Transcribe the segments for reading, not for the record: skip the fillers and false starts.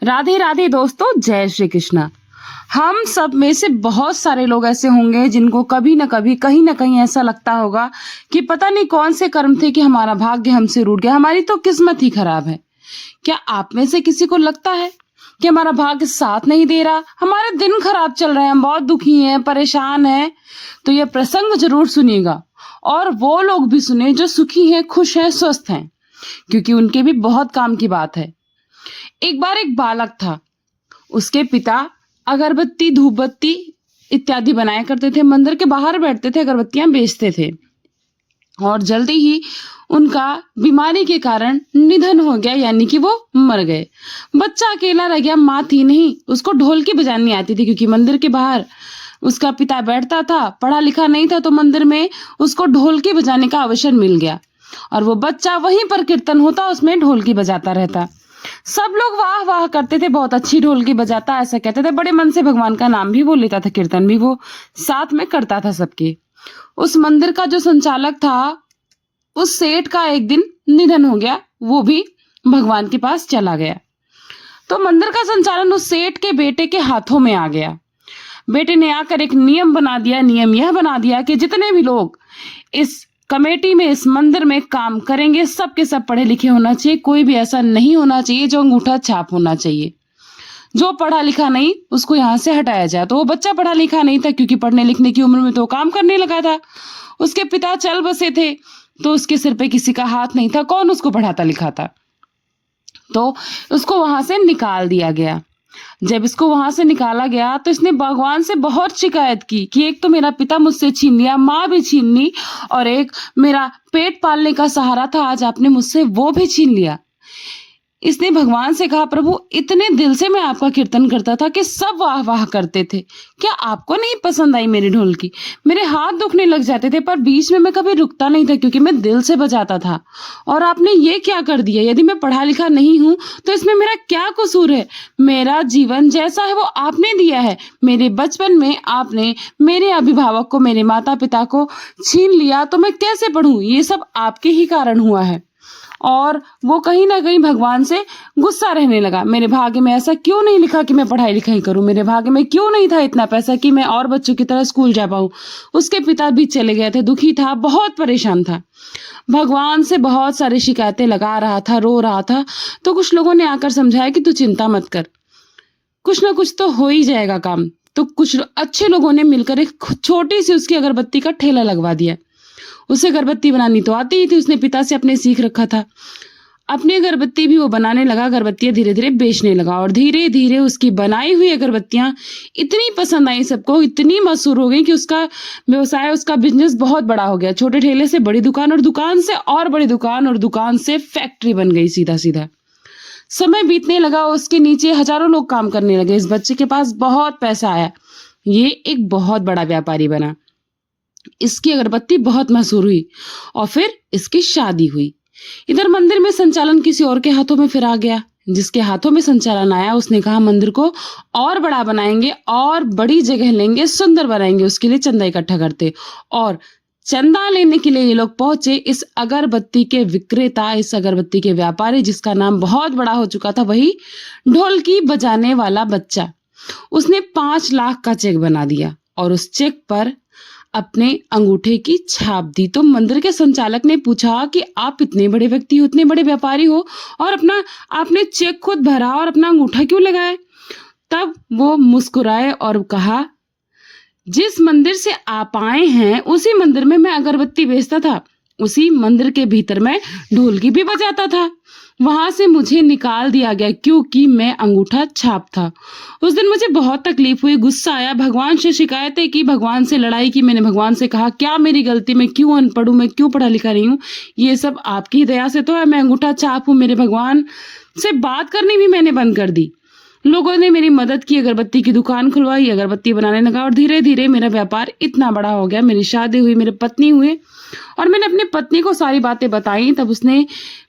राधे राधे दोस्तों, जय श्री कृष्णा। हम सब में से बहुत सारे लोग ऐसे होंगे जिनको कभी न कभी कहीं ना कहीं ऐसा लगता होगा कि पता नहीं कौन से कर्म थे कि हमारा भाग्य हमसे रूठ गया, हमारी तो किस्मत ही खराब है। क्या आप में से किसी को लगता है कि हमारा भाग्य साथ नहीं दे रहा, हमारे दिन खराब चल रहे हैं, हम बहुत दुखी हैं, परेशान हैं? तो यह प्रसंग जरूर सुनिएगा और वो लोग भी सुने जो सुखी हैं, खुश हैं, स्वस्थ हैं, क्योंकि उनके भी बहुत काम की बात है। एक बार एक बालक था, उसके पिता अगरबत्ती, धूपबत्ती इत्यादि बनाया करते थे, मंदिर के बाहर बैठते थे, अगरबत्तियां बेचते थे और जल्दी ही उनका बीमारी के कारण निधन हो गया, यानी कि वो मर गए। बच्चा अकेला रह गया, माँ थी नहीं, उसको ढोलकी बजानी आती थी क्योंकि मंदिर के बाहर उसका पिता बैठता था, पढ़ा लिखा नहीं था, तो मंदिर में उसको ढोलकी बजाने का अवसर मिल गया और वो बच्चा वहीं पर कीर्तन होता, उसमें ढोलकी बजाता रहता। सब लोग वाह वाह करते थे, बहुत अच्छी ढोलकी बजाता, ऐसा कहते थे। बड़े मन से भगवान का नाम भी वो लेता था, कीर्तन भी वो साथ में करता था सबके। उस मंदिर का जो संचालक था, उस सेठ का एक दिन निधन हो गया, वो भी भगवान के पास चला गया। तो मंदिर का संचालन उस सेठ के बेटे के हाथों में आ गया। बेटे ने आकर एक नियम बना दिया। नियम यह बना दिया कि जितने भी लोग इस कमेटी में, इस मंदिर में काम करेंगे, सब के सब पढ़े लिखे होना चाहिए, कोई भी ऐसा नहीं होना चाहिए जो अंगूठा छाप होना चाहिए। जो पढ़ा लिखा नहीं उसको यहाँ से हटाया जाए। तो वो बच्चा पढ़ा लिखा नहीं था, क्योंकि पढ़ने लिखने की उम्र में तो काम करने लगा था। उसके पिता चल बसे थे, तो उसके सिर पे किसी का हाथ नहीं था, कौन उसको पढ़ाता लिखाता। तो उसको वहां से निकाल दिया गया। जब इसको वहां से निकाला गया तो इसने भगवान से बहुत शिकायत की कि एक तो मेरा पिता मुझसे छीन लिया, माँ भी छीन ली, और एक मेरा पेट पालने का सहारा था, आज आपने मुझसे वो भी छीन लिया। इसने भगवान से कहा, प्रभु इतने दिल से मैं आपका कीर्तन करता था कि सब वाह वाह करते थे, क्या आपको नहीं पसंद आई मेरी ढोलकी? मेरे हाथ दुखने लग जाते थे, पर बीच में मैं कभी रुकता नहीं था क्योंकि मैं दिल से बजाता था, और आपने ये क्या कर दिया? यदि मैं पढ़ा लिखा नहीं हूं तो इसमें मेरा क्या कसूर है? मेरा जीवन जैसा है वो आपने दिया है। मेरे बचपन में आपने मेरे अभिभावक को, मेरे माता पिता को छीन लिया, तो मैं कैसे पढ़ूं? ये सब आपके ही कारण हुआ है। और वो कहीं ना कहीं भगवान से गुस्सा रहने लगा। मेरे भाग्य में ऐसा क्यों नहीं लिखा कि मैं पढ़ाई लिखाई करूं? मेरे भाग्य में क्यों नहीं था इतना पैसा कि मैं और बच्चों की तरह स्कूल जा पाऊं? उसके पिता भी चले गए थे, दुखी था, बहुत परेशान था, भगवान से बहुत सारी शिकायतें लगा रहा था, रो रहा था। तो कुछ लोगों ने आकर समझाया कि तू चिंता मत कर, कुछ ना कुछ तो हो ही जाएगा काम। तो कुछ अच्छे लोगों ने मिलकर एक छोटी सी उसकी अगरबत्ती का ठेला लगवा दिया। उसे अगरबत्ती बनानी तो आती ही थी, उसने पिता से अपने सीख रखा था। अपनी अगरबत्ती भी वो बनाने लगा, अगरबत्तियां धीरे धीरे बेचने लगा, और धीरे धीरे उसकी बनाई हुई अगरबत्तियां इतनी पसंद आई सबको, इतनी मशहूर हो गई कि उसका व्यवसाय, उसका बिजनेस बहुत बड़ा हो गया। छोटे ठेले से बड़ी दुकान, और दुकान से और बड़ी दुकान, और दुकान से फैक्ट्री बन गई सीधा सीधा। समय बीतने लगा, उसके नीचे हजारों लोग काम करने लगे। इस बच्चे के पास बहुत पैसा आया, ये एक बहुत बड़ा व्यापारी बना। इसकी अगरबत्ती बहुत मशहूर हुई और फिर इसकी शादी हुई। इधर मंदिर में संचालन किसी और के हाथों में फिर आ गया। जिसके हाथों में संचालन आया, उसने कहा मंदिर को और बड़ा बनाएंगे और बड़ी जगह लेंगे, सुंदर बनाएंगे, उसके लिए चंदा इकट्ठा करते। और चंदा लेने के लिए ये लोग पहुंचे। इस अगरबत्ती के विक्रेता, इस अगरबत्ती के व्यापारी, जिसका नाम बहुत बड़ा हो चुका था, वही ढोलकी बजाने वाला बच्चा, उसने 5 लाख का चेक बना दिया और उस चेक पर अपने अंगूठे की छाप दी। तो मंदिर के संचालक ने पूछा कि आप इतने बड़े व्यक्ति हो, इतने बड़े व्यापारी हो, और आपने चेक खुद भरा और अपना अंगूठा क्यों लगाया? तब वो मुस्कुराए और कहा, जिस मंदिर से आप आए हैं उसी मंदिर में मैं अगरबत्ती बेचता था, उसी मंदिर के भीतर मैं ढोलकी भी बजाता था, वहां से मुझे निकाल दिया गया क्योंकि मैं अंगूठा छाप था। उस दिन मुझे बहुत तकलीफ हुई, गुस्सा आया, भगवान से शिकायतें की, भगवान से लड़ाई की। मैंने भगवान से कहा, क्या मेरी गलती? मैं क्यों अनपढ़ हूं? मैं क्यों पढ़ा लिखा नहीं हूं? ये सब आपकी दया से तो है, मैं अंगूठा छाप हूं। मेरे भगवान से बात करनी भी मैंने बंद कर दी। लोगों ने मेरी मदद की, अगरबत्ती की दुकान खुलवाई, अगरबत्ती बनाने लगा, और धीरे धीरे मेरा व्यापार इतना बड़ा हो गया। मेरी शादी हुई, मेरे पत्नी हुए, और मैंने अपनी पत्नी को सारी बातें बताई। तब उसने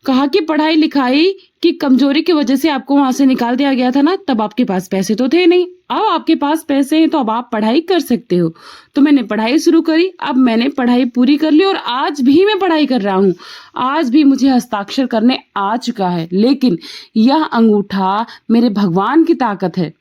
कहा कि पढ़ाई लिखाई कि कमजोरी की वजह से आपको वहां से निकाल दिया गया था ना, तब आपके पास पैसे तो थे नहीं। अब आपके पास पैसे हैं तो अब आप पढ़ाई कर सकते हो। तो मैंने पढ़ाई शुरू करी, अब मैंने पढ़ाई पूरी कर ली और आज भी मैं पढ़ाई कर रहा हूँ। आज भी मुझे हस्ताक्षर करने आ चुका है, लेकिन यह अंगूठा मेरे भगवान की ताकत है।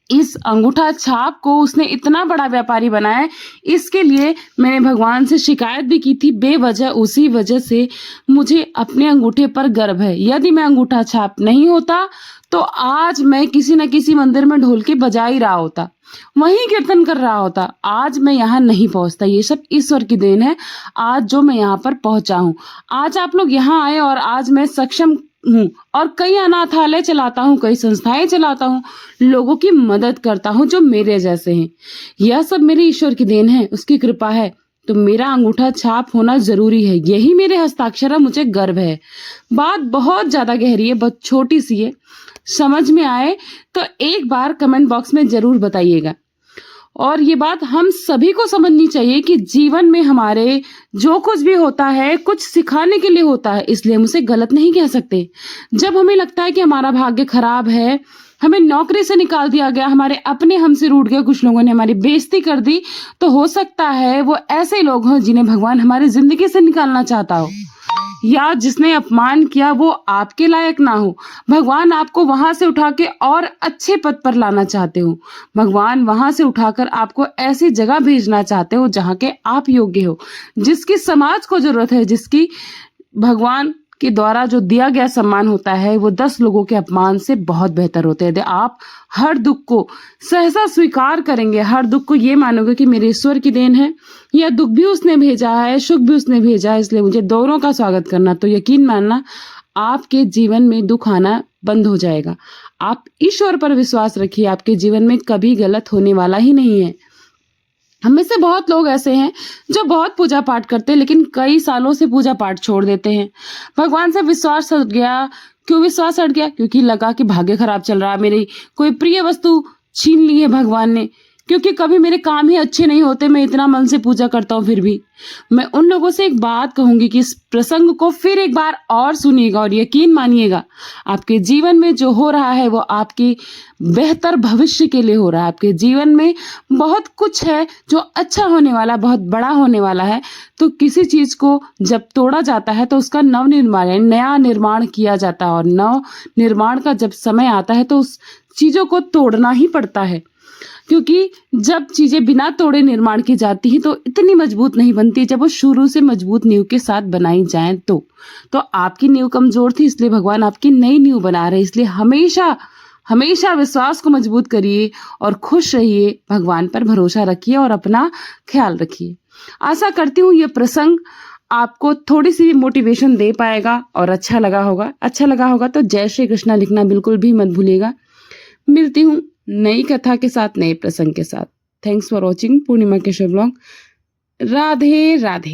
इस अंगूठा छाप को उसने इतना बड़ा व्यापारी बनाया, इसके लिए मैंने भगवान से शिकायत भी की थी बेवजह। उसी वजह से मुझे अपने अंगूठे पर गर्व है। यदि मैं अंगूठा छाप नहीं होता तो आज मैं किसी न किसी मंदिर में ढोल के बजा ही रहा होता, वहीं कीर्तन कर रहा होता। आज मैं यहाँ नहीं पहुंचता। ये सब ईश्वर की देन है, आज जो मैं यहाँ पर पहुंचा हूँ। आज आप लोग यहाँ आए और आज मैं सक्षम हूँ और कई अनाथालय चलाता हूँ, कई संस्थाएं चलाता हूँ, लोगों की मदद करता हूँ जो मेरे जैसे हैं। यह सब मेरे ईश्वर की देन है, उसकी कृपा है। तो मेरा अंगूठा छाप होना जरूरी है, यही मेरे हस्ताक्षर है, मुझे गर्व है। बात बहुत ज्यादा गहरी है, बहुत छोटी सी है। समझ में आए तो एक बार कमेंट बॉक्स में जरूर बताइएगा। और ये बात हम सभी को समझनी चाहिए कि जीवन में हमारे जो कुछ भी होता है कुछ सिखाने के लिए होता है, इसलिए हम उसे गलत नहीं कह सकते। जब हमें लगता है कि हमारा भाग्य खराब है, हमें नौकरी से निकाल दिया गया, हमारे अपने हमसे रूठ गए, कुछ लोगों ने हमारी बेइज्जती कर दी, तो हो सकता है वो ऐसे लोग हों जिन्हें भगवान हमारी जिंदगी से निकालना चाहता हो, या जिसने अपमान किया वो आपके लायक ना हो। भगवान आपको वहां से उठा के और अच्छे पद पर लाना चाहते हो। भगवान वहां से उठाकर आपको ऐसी जगह भेजना चाहते हो जहां के आप योग्य हो, जिसकी समाज को जरूरत है, जिसकी भगवान के द्वारा जो दिया गया सम्मान होता है वो 10 लोगों के अपमान से बहुत बेहतर होते हैं। यदि आप हर दुख को सहसा स्वीकार करेंगे, हर दुख को ये मानोगे कि मेरे ईश्वर की देन है, यह दुख भी उसने भेजा है, सुख भी उसने भेजा है, इसलिए मुझे दोनों का स्वागत करना, तो यकीन मानना आपके जीवन में दुख आना बंद हो जाएगा। आप ईश्वर पर विश्वास रखिए, आपके जीवन में कभी गलत होने वाला ही नहीं है। हम में से बहुत लोग ऐसे हैं जो बहुत पूजा पाठ करते हैं, लेकिन कई सालों से पूजा पाठ छोड़ देते हैं। भगवान से विश्वास हट गया। क्यों विश्वास हट गया? क्योंकि लगा कि भाग्य खराब चल रहा है, मेरी कोई प्रिय वस्तु छीन ली है भगवान ने, क्योंकि कभी मेरे काम ही अच्छे नहीं होते, मैं इतना मन से पूजा करता हूँ फिर भी। मैं उन लोगों से एक बात कहूंगी कि इस प्रसंग को फिर एक बार और सुनिएगा और यकीन मानिएगा, आपके जीवन में जो हो रहा है वो आपके बेहतर भविष्य के लिए हो रहा है। आपके जीवन में बहुत कुछ है जो अच्छा होने वाला, बहुत बड़ा होने वाला है। तो किसी चीज को जब तोड़ा जाता है तो उसका नव निर्माण यानी नया निर्माण किया जाता है, और नव निर्माण का जब समय आता है तो उस चीजों को तोड़ना ही पड़ता है, क्योंकि जब चीजें बिना तोड़े निर्माण की जाती हैं तो इतनी मजबूत नहीं बनती, जब वो शुरू से मजबूत नींव के साथ बनाई जाए तो आपकी नींव कमजोर थी, इसलिए भगवान आपकी नई नींव बना रहे। इसलिए हमेशा हमेशा विश्वास को मजबूत करिए और खुश रहिए, भगवान पर भरोसा रखिए और अपना ख्याल रखिए। आशा करती हूँ ये प्रसंग आपको थोड़ी सी मोटिवेशन दे पाएगा और अच्छा लगा होगा। अच्छा लगा होगा तो जय श्री कृष्णा लिखना बिल्कुल भी मत भूलिएगा। मिलती हूँ नई कथा के साथ, नए प्रसंग के साथ। Thanks for watching Purnima Keshav blog. Radhe Radhe.